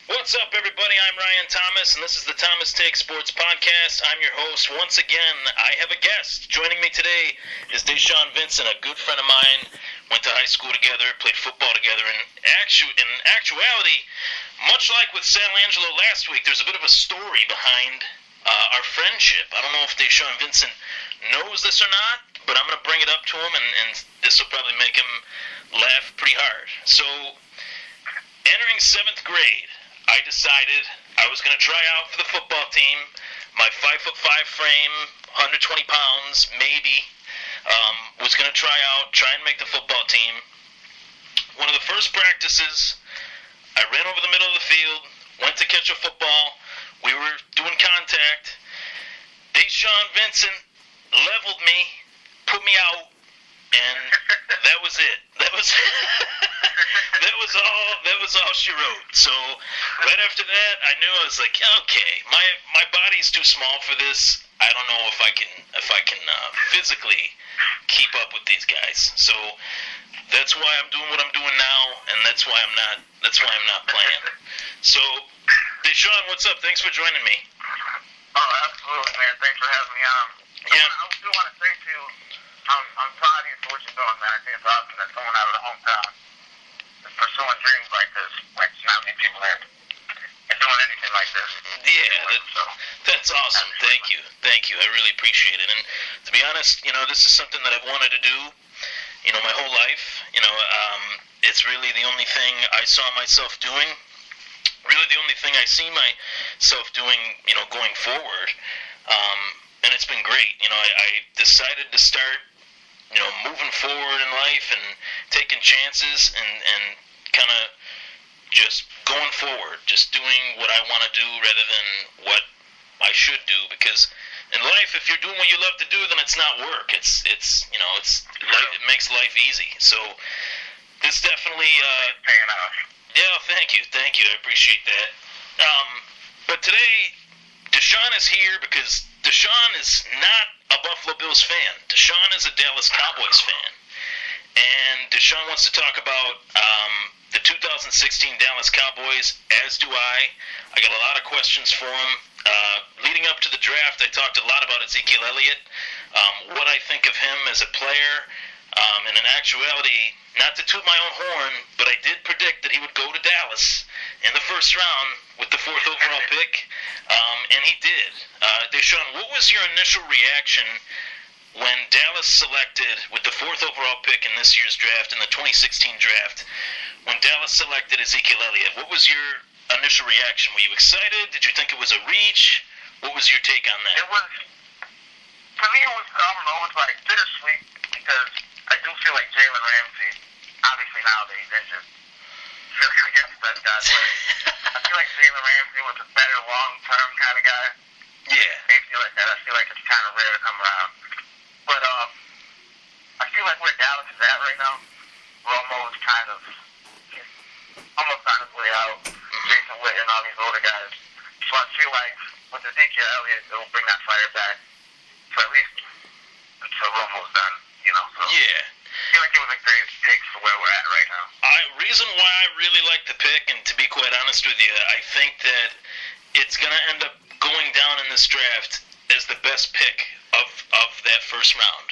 What's up, everybody? I'm Ryan Thomas, and this is the Thomas Take Sports Podcast. I'm your host. Once again, I have a guest. Joining me today is Deshaan Vincent, a good friend of mine. Went to high school together, played football together. In actuality, much like with Sal Angelo last week, there's a bit of a story behind our friendship. I don't know if Deshaan Vincent knows this or not, but I'm going to bring it up to him, and this will probably make him laugh pretty hard. So, entering 7th grade, I decided I was going to try out for the football team. My 5'5" frame, 120 pounds, maybe, was going to try and make the football team. One of the first practices, I ran over the middle of the field, went to catch a football. We were doing contact. Deshaan Vincent leveled me, put me out, and that was it. That was all she wrote. So right after that, I knew. I was like, okay, my body's too small for this. I don't know if I can physically keep up with these guys. So that's why I'm doing what I'm doing now, and that's why I'm not playing. So Deshaan, what's up? Thanks for joining me. Oh, absolutely, man. Thanks for having me on. Yeah. I do want to say to you, I'm proud of you for what you're doing, man. I think it's awesome that someone out of the hometown is pursuing dreams like this. Like, not many people are doing anything like this. Yeah, that's awesome. Thank you. I really appreciate it. And to be honest, this is something that I've wanted to do, my whole life. It's really the only thing I saw myself doing. Really the only thing I see myself doing, going forward. And it's been great. I decided to start, moving forward in life and taking chances and kind of just going forward, just doing what I want to do rather than what I should do. Because in life, if you're doing what you love to do, then it's not work. It's it makes life easy. So this definitely paying off. Yeah, thank you. I appreciate that. But today, Deshaan is here because Deshaan is not a Buffalo Bills fan. Deshaan is a Dallas Cowboys fan. And Deshaan wants to talk about the 2016 Dallas Cowboys, as do I. I got a lot of questions for him. Leading up to the draft, I talked a lot about Ezekiel Elliott, what I think of him as a player. And in actuality, not to toot my own horn, but I did predict that he would go to Dallas in the first round with the 4th overall pick, and he did. Deshaan, what was your initial reaction when Dallas selected, with the 4th overall pick in this year's draft, in the 2016 draft, when Dallas selected Ezekiel Elliott? What was your initial reaction? Were you excited? Did you think it was a reach? What was your take on that? To me, it was, I don't know, it was like bittersweet because I do feel like Jalen Ramsey, obviously nowadays injured, against that guy, but I feel like Jalen Ramsey was a better long-term kind of guy. Yeah. Safety like that, I feel like it's kind of rare to come around. But I feel like where Dallas is at right now, Romo is kind of almost on his way out. Jason Witten and all these older guys. So I feel like with Ezekiel Elliott, it will bring that fire back for at least until Romo's done, So Yeah. I feel like it was a great pick for where we're at right now. Reason why I really like the pick, and to be quite honest with you, I think that it's going to end up going down in this draft as the best pick of that first round.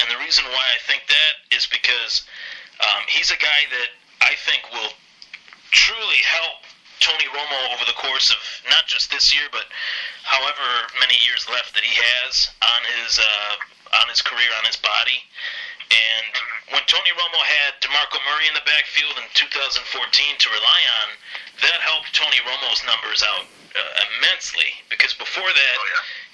And the reason why I think that is because he's a guy that I think will truly help Tony Romo over the course of not just this year, but however many years left that he has on his career, on his body. And when Tony Romo had DeMarco Murray in the backfield in 2014 to rely on, that helped Tony Romo's numbers out immensely. Because before that,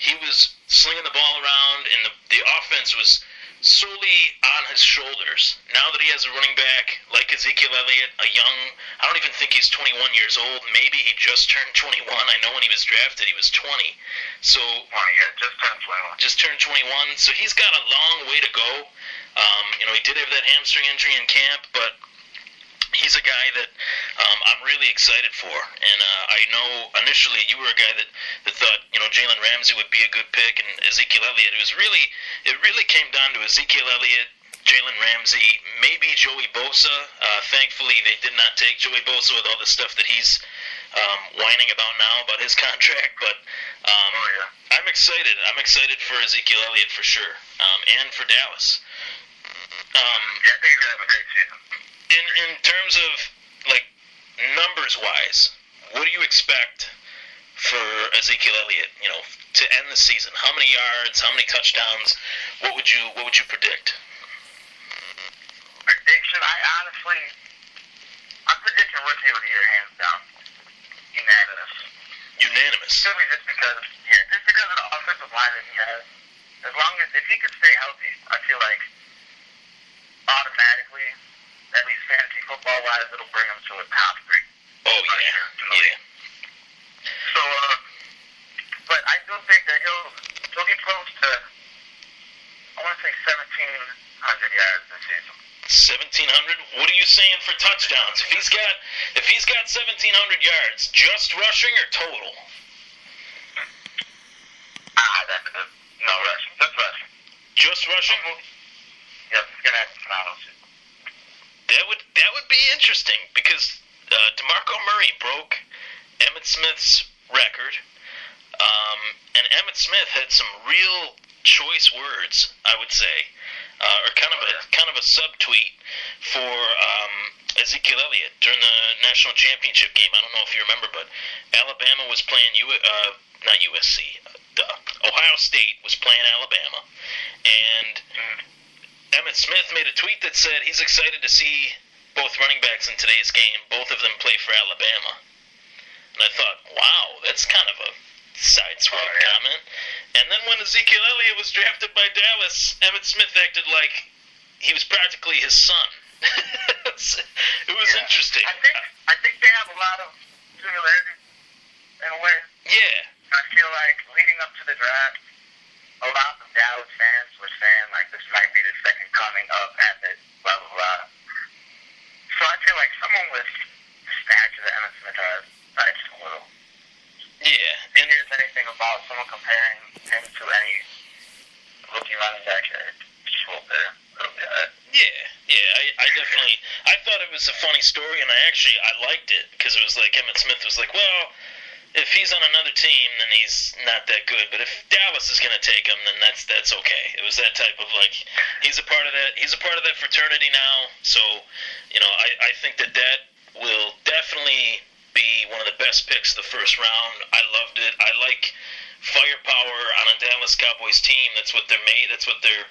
he was slinging the ball around, and the offense was solely on his shoulders. Now that he has a running back like Ezekiel Elliott, I don't even think he's 21 years old. Maybe he just turned 21. I know when he was drafted, he was 20. So, just turned 21. So he's got a long way to go. He did have that hamstring injury in camp, but he's a guy that I'm really excited for. And I know initially you were a guy that thought, Jalen Ramsey would be a good pick, and Ezekiel Elliott. It really came down to Ezekiel Elliott, Jalen Ramsey, maybe Joey Bosa. Thankfully, they did not take Joey Bosa with all the stuff that he's whining about his contract, but I'm excited. I'm excited for Ezekiel Elliott for sure, and for Dallas. I think he's gonna have a great season. In terms of like numbers wise, what do you expect for Ezekiel Elliott? To end the season, how many yards, how many touchdowns? What would you predict? Prediction? I'm predicting rookie of the year hands down. Unanimous. Simply just because of the offensive line that he has. As long as if he could stay healthy, I feel like automatically, at least fantasy football wise, it'll bring him to a top 3. Oh yeah. So, but I do think that he'll get close to, I want to say 1,700 yards this season. 1,700? What are you saying for touchdowns? If he's got 1,700 yards, just rushing or total? No rushing. Just rushing. Just rushing? Yep, he's gonna have some finals. That would be interesting because DeMarco Murray broke Emmitt Smith's record, and Emmitt Smith had some real choice words, I would say. Or kind of a subtweet for Ezekiel Elliott during the national championship game. I don't know if you remember, but Alabama was playing not USC. Ohio State was playing Alabama, and Emmitt Smith made a tweet that said he's excited to see both running backs in today's game. Both of them play for Alabama, and I thought, wow, that's kind of a sideswipe comment. And then when Ezekiel Elliott was drafted by Dallas, Emmitt Smith acted like he was practically his son. It was interesting. I think they have a lot of similarities in a way. Yeah. I feel like leading up to the draft, a lot of Dallas fans were saying like this might be the second coming of Emmitt, blah blah blah. So I feel like someone with the stature that Emmitt Smith has, that's a little. Yeah. If there's anything about someone comparing him to any rookie running back, it's a little bit. I definitely. I thought it was a funny story, and I liked it because it was like Emmitt Smith was like, well, if he's on another team, then he's not that good. But if Dallas is going to take him, then that's okay. It was that type of like he's a part of that fraternity now. So I think that will definitely be one of the best picks of the first round. I loved it. I like firepower on a Dallas Cowboys team. That's what they're made. That's what their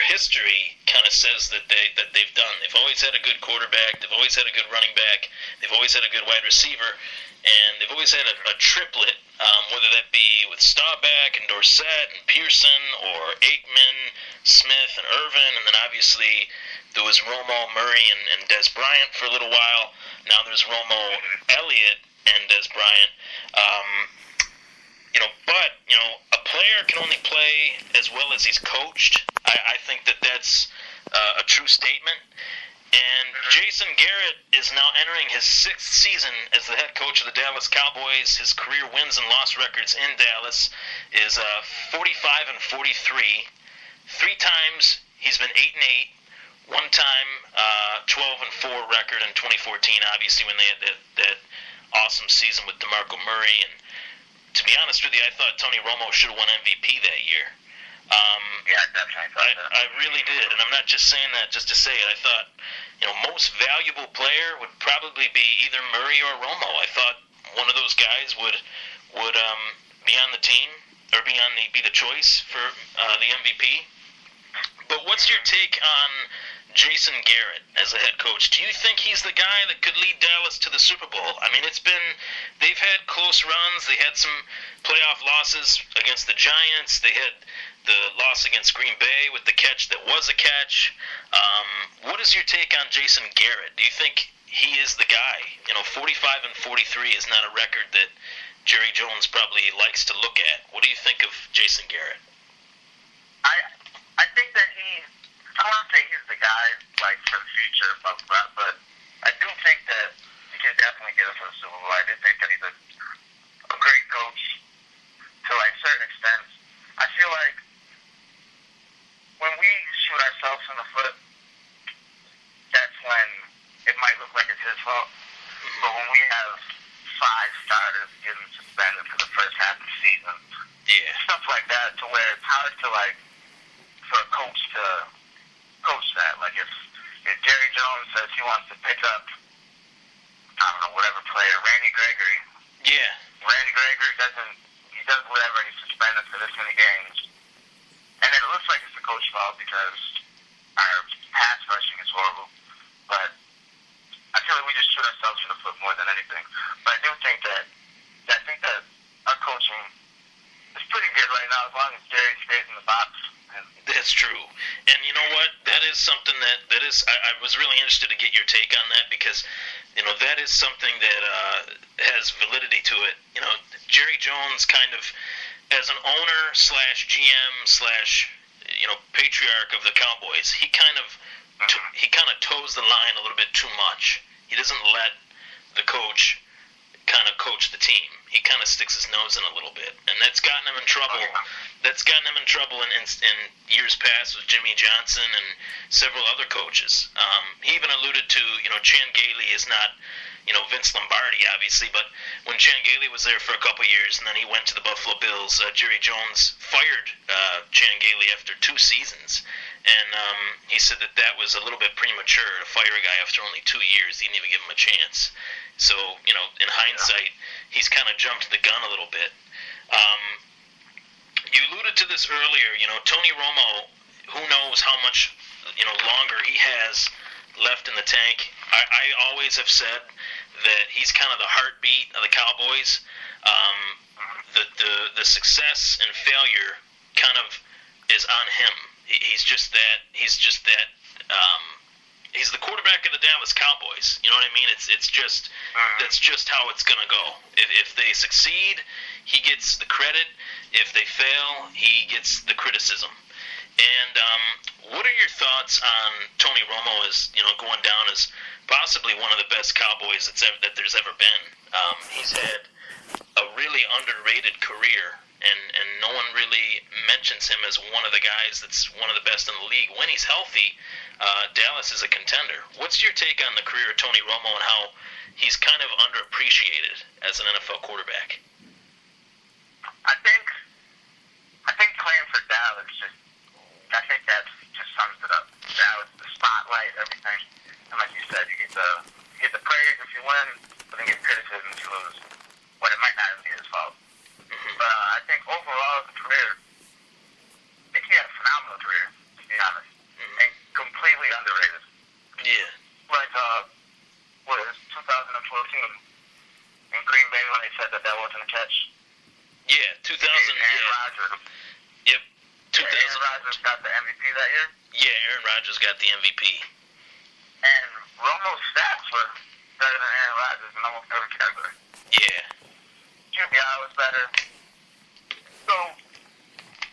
history kind of says that they've done. They've always had a good quarterback. They've always had a good running back. They've always had a good wide receiver, and they've always had a triplet, whether that be with Staubach and Dorsett and Pearson or Aikman, Smith and Irvin, and then obviously there was Romo, Murray, and Des Bryant for a little while. Now there's Romo, Elliott, and Des Bryant. But a player can only play as well as he's coached. I think that's a true statement. And Jason Garrett is now entering his 6th season as the head coach of the Dallas Cowboys. His career wins and loss records in Dallas is 45-43. 3 times he's been 8-8. 1 time 12-4 record in 2014. Obviously, when they had that awesome season with DeMarco Murray. And to be honest with you, I thought Tony Romo should have won MVP that year. I definitely thought that. I really did, and I'm not just saying that just to say it. I thought, most valuable player would probably be either Murray or Romo. I thought one of those guys would be on the team or be the choice for the MVP. But what's your take on Jason Garrett as a head coach? Do you think he's the guy that could lead Dallas to the Super Bowl? I mean, they've had close runs. They had some playoff losses against the Giants. They had the loss against Green Bay with the catch that was a catch. What is your take on Jason Garrett? Do you think he is the guy? 45-43 is not a record that Jerry Jones probably likes to look at. What do you think of Jason Garrett? I think that I want to say he's the guy, like, for the future, but I do think that he can definitely get us to the Super Bowl. I do think that he's a great coach to, like, certain extents. I feel like when we shoot ourselves in the foot, that's when it might look like it's his fault. But when we have 5 starters getting suspended for the first half of the season, stuff like that, to where it's hard to, like, for a coach to coach that. Like, if Jerry Jones says he wants to pick up, I don't know, whatever player, Randy Gregory. Yeah. Randy Gregory does whatever, and he's suspended for this many games. And then it looks like it's the coach's fault because our pass rushing is horrible. But I feel like we just shoot ourselves in the foot more than anything. But I do think that our coaching is pretty good right now as long as Jerry stays in the box. That's true. And you know what? That is something that is, I was really interested to get your take on that because, you know, that is something that has validity to it. You know, Jerry Jones kind of, as an owner / GM / you know, patriarch of the Cowboys, he kind of toes the line a little bit too much. He doesn't let the coach kind of coach the team. He kind of sticks his nose in a little bit, and that's gotten him in trouble. That's gotten him in trouble in years past with Jimmy Johnson and several other coaches. He even alluded to, you know, Chan Gailey is not, you know, Vince Lombardi, obviously, but when Chan Gailey was there for a couple years and then he went to the Buffalo Bills, Jerry Jones fired Chan Gailey after 2 seasons. And he said that was a little bit premature to fire a guy after only 2 years. He didn't even give him a chance. So, you know, in hindsight, he's kind of jumped the gun a little bit. You alluded to this earlier, you know, Tony Romo, who knows how much, you know, longer he has left in the tank. I always have said that he's kind of the heartbeat of the Cowboys. The success and failure kind of is on him. He's the quarterback of the Dallas Cowboys. You know what I mean? That's just how it's gonna go. If they succeed, he gets the credit. If they fail, he gets the criticism. And what are your thoughts on Tony Romo as, you know, going down as possibly one of the best Cowboys that there's ever been? He's had a really underrated career. And no one really mentions him as one of the guys that's one of the best in the league. When he's healthy, Dallas is a contender. What's your take on the career of Tony Romo and how he's kind of underappreciated as an NFL quarterback? I think playing for Dallas I think that just sums it up. Dallas, the spotlight, everything. And like you said, you get the praise if you win, but then get criticism if you lose. When it might not even be his fault. But I think overall, the career, I think he had a phenomenal career, to be honest, and completely underrated. Yeah. Like, what is 2014 in Green Bay when they said that wasn't a catch? Yeah, 2000. Aaron Rodgers. Yep. 2000. Aaron Rodgers got the MVP that year? Yeah, Aaron Rodgers got the MVP. And Romo's stats were better than Aaron Rodgers in almost every category. Yeah. QBR was better. So,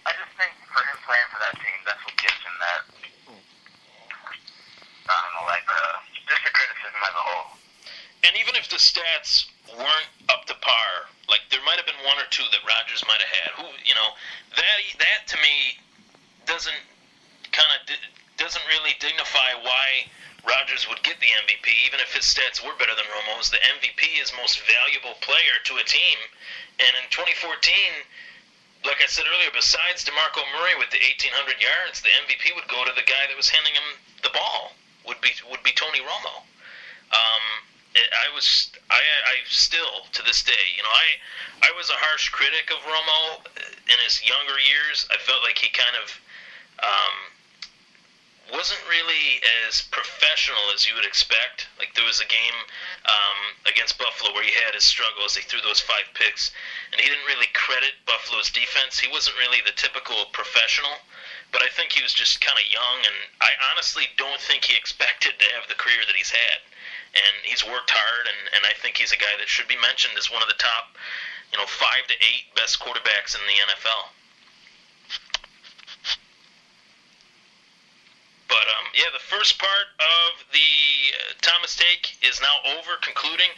I just think for him playing for that team, that's what gives him that, I don't know, like, just the criticism as a whole. And even if the stats weren't up to par, like, there might have been 1 or 2 that Rodgers might have had. Who, you know, that to me doesn't really dignify why Rodgers would get the MVP, even if his stats were better than Romo's. The MVP is most valuable player to a team. And in 2014, like I said earlier, besides DeMarco Murray with the 1,800 yards, the MVP would go to the guy that was handing him the ball, would be Tony Romo. I still, to this day, you know, I was a harsh critic of Romo in his younger years. I felt like he kind of wasn't really as professional as you would expect. Like, there was a game against Buffalo where he had his struggles. He threw those 5 picks, and he didn't really credit Buffalo's defense. He wasn't really the typical professional, but I think he was just kind of young, and I honestly don't think he expected to have the career that he's had. And he's worked hard, and I think he's a guy that should be mentioned as one of the top, you know, 5 to 8 best quarterbacks in the NFL. But, yeah, the first part of the Thomas Take is now over, concluding.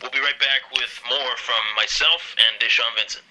We'll be right back with more from myself and Deshaan Vincent.